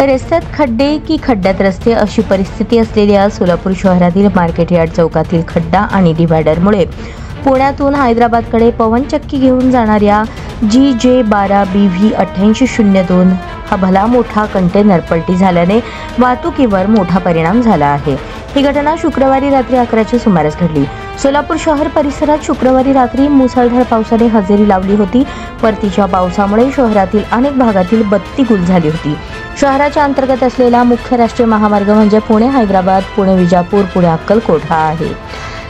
रस्त्यात खड्डे की खड्ड्यात रस्ते अशी परिस्थिती असलेल्या सोलापूर शहरातील मार्केट यार्ड चौकातील खड्डा आणि डिव्हायडरमुळे पुण्यातून हैदराबादकडे पवनचक्की घेऊन जाणाऱ्या GJ12BV 8802 हा भला मोठा कंटेनर पलटी झाल्याने वाहतुकीवर मोठा परिणाम झाला आहे। ही घटना शुक्रवारी रात्री 11च्या सुमारास घडली। सोलापूर शहर परिसरात शुक्रवारी रात्री मुसळधार पावसाने हजेरी लावली होती। परतीच्या पावसामुळे शहरातील अनेक भागातील बत्ती गुल झाली होती। शहराच्या अंतर्गत असलेला मुख्य राष्ट्रीय महामार्ग म्हणजे पुणे हैदराबाद, पुणे विजापूर, पुणे अक्कलकोट हा आहे।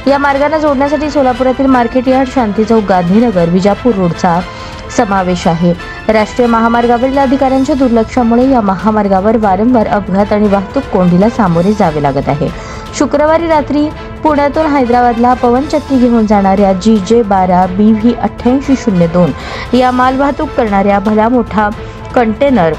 या मार्गाला जोडण्यासाठी सोलापुरातील मार्केट यार्ड, शांती चौक, गांधीनगर, विजापूर रोडचा समावेश आहे। राष्ट्रीय महामार्गावरील अधिकाऱ्यांच्या दुर्लक्षामुळे या महामार्गावर वारंवार अपघात आणि वाहतूक कोंडीला सामोरे जावे लागत आहे। शुक्रवारी रात्री पुण्यातून हैदराबादला पवनचक्की घेऊन जाणाऱ्या GJ12BV 8802 या मालवाहतूक करणाऱ्या भला मोठा कंटेनर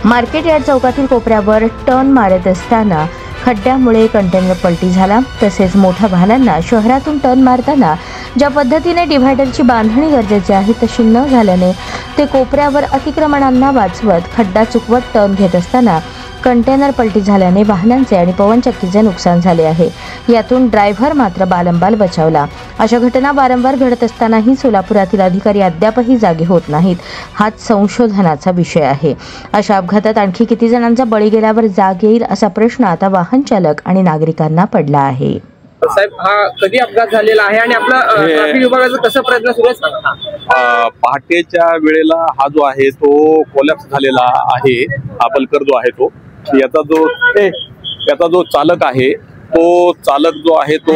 मार्केट यार्ड चौकातील कोपऱ्यावर टर्न मारत असताना खड्ड्यामुळे कंटेनर पलटी झाला। तसेच मोठ्या वाहनांना शहरातून टर्न मारताना ज्या पद्धतीने डिव्हायडरची बांधणी गरजेची आहे तशी न झाल्याने ते कोपऱ्यावर अतिक्रमणांना वाचवत खड्डा चुकवत टर्न घेत असताना कंटेनर पलटी झाल्याने वाहनांचे आणि पवनचक्कीचे नुकसान झाले आहे। यातून ड्रायव्हर मात्र बालंबाल बचावला। अशा घटना वारंवार घडत असतानाही सोलापुरातील अधिकारी अद्यापही जागे होत नाहीत। हाच संशोधनाचा विषय आहे। अशा अपघातात आणखी किती जणांचा बळी गेल्यावर जाग येईल असा प्रश्न आता वाहन चालक आणि नागरिकांना पडला आहे। साहेब, हा कधी अपघात झालेला आहे आणि आपला ट्रॅफिक विभागाचा कसा प्रयत्न सुरू आहे? पहाटेच्या वेळेला हा जो आहे तो कोलॅप्स झालेला आहे। आबलकर जो आहे तो याचा जो चालक आहे तो चालक जो आहे तो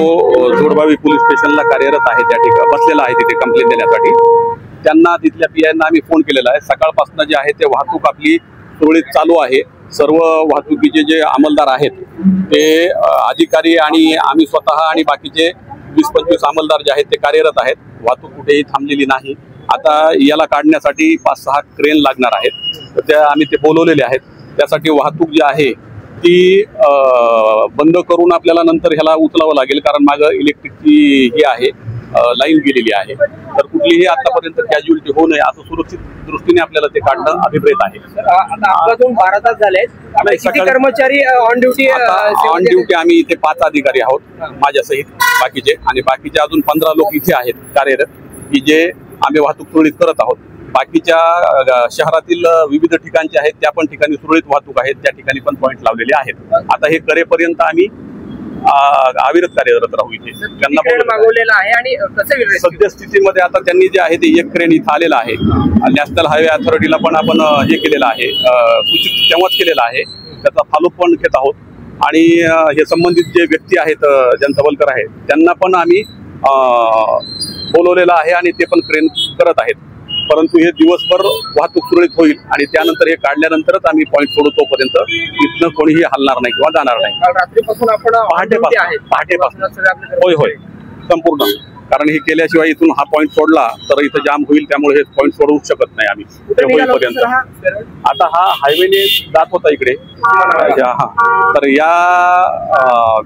जोडबावी पोलीस स्टेशनला कार्यरत आहे। त्या ठिकाणी बसलेला आहे तिथे कंप्लेंट देण्यासाठी। त्यांना तिथल्या PIना आम्ही फोन केलेला आहे। सकाळपासून जे आहे ते वाहतूक आपली सुरळीत चालू आहे। सर्व वाहतुकीचे जे अंमलदार आहेत ते अधिकारी आणि आम्ही स्वतः आणि बाकीचे 20-25 अंमलदार जे आहेत ते कार्यरत आहेत। वाहतूक कुठेही थांबलेली नाही। आता याला काढण्यासाठी 5-6 क्रेन लागणार आहेत, तर त्या आम्ही ते बोलवलेले आहेत। त्यासाठी वाहतूक जी आहे ती बंद करून आपल्याला नंतर ह्याला उचलावं लागेल, कारण मागं इलेक्ट्रिकची ही आहे लाईन गेलेली आहे। तर कुठलीही आतापर्यंत कॅज्युअलिटी होऊ नये असं सुरक्षित दृष्टीने आपल्याला ते काढणं अभिप्रेत आहे। आता अपघात 12 तास झाले, किती कर्मचारी ऑन ड्युटी? आम्ही इथे 5 अधिकारी आहोत माझ्यासहित बाकीचे, आणि बाकीचे अजून 15 लोक इथे आहेत कार्यरत की जे आम्ही वाहतूक सुरळीत करत आहोत। बाकीच्या शहरातील विविध ठिकाणचे आहेत त्या पण ठिकाणी सुरळीत वाहतूक आहेत, त्या ठिकाणी पण पॉईंट लावलेले आहेत। आता हे करेपर्यंत आम्ही अविरत कार्यरत राहू। इथे त्यांना मागवलेला आहे आणि कसं सद्य स्थितीमध्ये आता त्यांनी जे आहे ते एक क्रेन इथं आलेला आहे। नॅशनल हायवे अथॉरिटीला पण आपण हे केलेलं आहे, सूचित तेव्हाच केलेलं आहे। त्याचा फॉलोअप पण घेत आहोत आणि हे संबंधित जे व्यक्ती आहेत ज्यांचा वल्कर आहे त्यांना पण आम्ही बोलवलेलं आहे आणि ते पण क्रेन करत आहेत। परंतु हे दिवसभर वाहतूक सुरळीत होईल आणि त्यानंतर हे काढल्यानंतरच आम्ही पॉईंट सोडू, तोपर्यंत इथनं कोणीही हलणार नाही किंवा जाणार नाही। रात्रीपासून आपण पहाटेपासून होय संपूर्ण, कारण हे केल्याशिवाय इथून हा पॉईंट सोडला तर इथं जाम होईल, त्यामुळे हे पॉईंट सोडवू शकत नाही आम्ही होईपर्यंत। आता हा हायवेने जात होता इकडे, तर या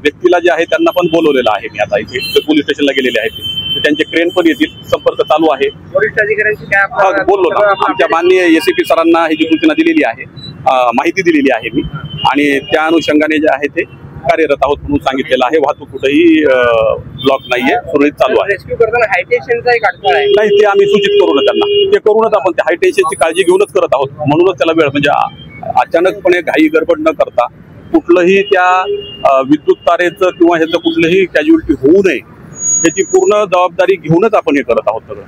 व्यक्तीला जे आहे त्यांना पण बोलवलेलं आहे मी। आता इथे पोलीस स्टेशनला गेलेले आहेत, त्यांचे क्रेन पण येतील, संपर्क चालू आहे। वरिष्ठ अधिकाऱ्यांशी काय बोललो ना, आमच्या माननीय SCP सरांना ही जी सूचना दिलेली आहे, माहिती दिलेली आहे मी, आणि त्या अनुषंगाने जे आहे ते कार्यरत आहोत म्हणून सांगितलेलं आहे। वाहतूक कुठेही ब्लॉक नाहीये, सुरळीत चालू आहे। रेस्क्यू करताना हाय टेन्शनचा एक अडथळा आहे नाही, ते आम्ही सूचित करू ना त्यांना, ते करूनच आपण ते हाय टेन्शनची काळजी घेऊनच करत आहोत। म्हणूनच त्याला वेळ, म्हणजे अचानकपणे घाई गडबड न करता कुठलंही त्या विद्युत तारेचं किंवा ह्याचं कुठलंही कॅज्युअलिटी होऊ नये याची पूर्ण जबाबदारी घेऊनच आपण हे करत आहोत सगळं।